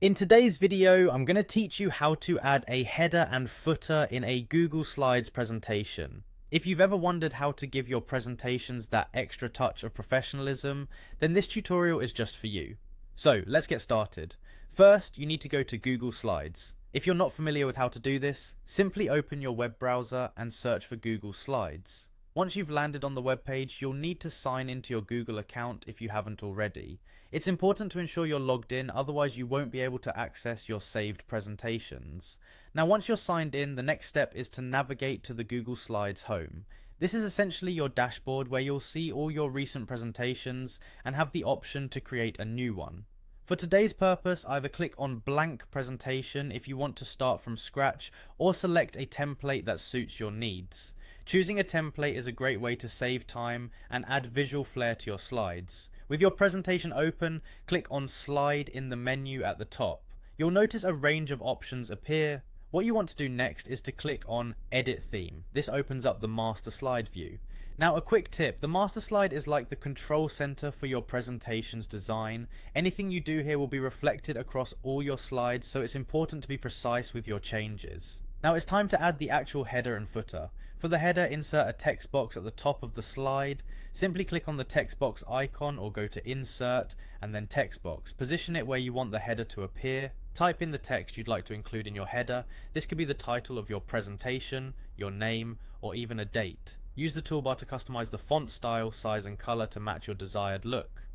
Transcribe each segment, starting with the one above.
In today's video, I'm going to teach you how to add a header and footer in a Google Slides presentation. If you've ever wondered how to give your presentations that extra touch of professionalism, then this tutorial is just for you. So let's get started. First, you need to go to Google Slides. If you're not familiar with how to do this, simply open your web browser and search for Google Slides. Once you've landed on the web page, you'll need to sign into your Google account if you haven't already. It's important to ensure you're logged in, otherwise you won't be able to access your saved presentations. Now once you're signed in, the next step is to navigate to the Google Slides home. This is essentially your dashboard where you'll see all your recent presentations and have the option to create a new one. For today's purpose, either click on blank presentation if you want to start from scratch, or select a template that suits your needs. Choosing a template is a great way to save time and add visual flair to your slides. With your presentation open, click on Slide in the menu at the top. You'll notice a range of options appear. What you want to do next is to click on Edit Theme. This opens up the master slide view. Now a quick tip, the master slide is like the control center for your presentation's design. Anything you do here will be reflected across all your slides, so it's important to be precise with your changes. Now it's time to add the actual header and footer. For the header, insert a text box at the top of the slide. Simply click on the text box icon or go to Insert and then Text Box. Position it where you want the header to appear. Type in the text you'd like to include in your header. This could be the title of your presentation, your name, or even a date. Use the toolbar to customize the font style, size and color to match your desired look.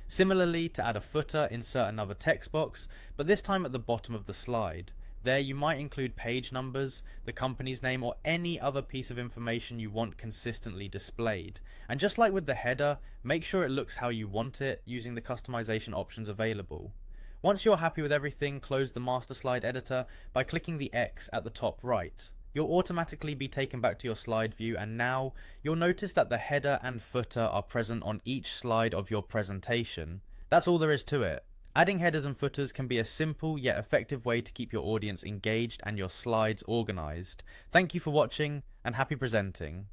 Similarly, to add a footer, insert another text box, but this time at the bottom of the slide. There you might include page numbers, the company's name, or any other piece of information you want consistently displayed. And just like with the header, make sure it looks how you want it using the customization options available. Once you're happy with everything, close the master slide editor by clicking the X at the top right. You'll automatically be taken back to your slide view, and now you'll notice that the header and footer are present on each slide of your presentation. That's all there is to it. Adding headers and footers can be a simple yet effective way to keep your audience engaged and your slides organized. Thank you for watching and happy presenting.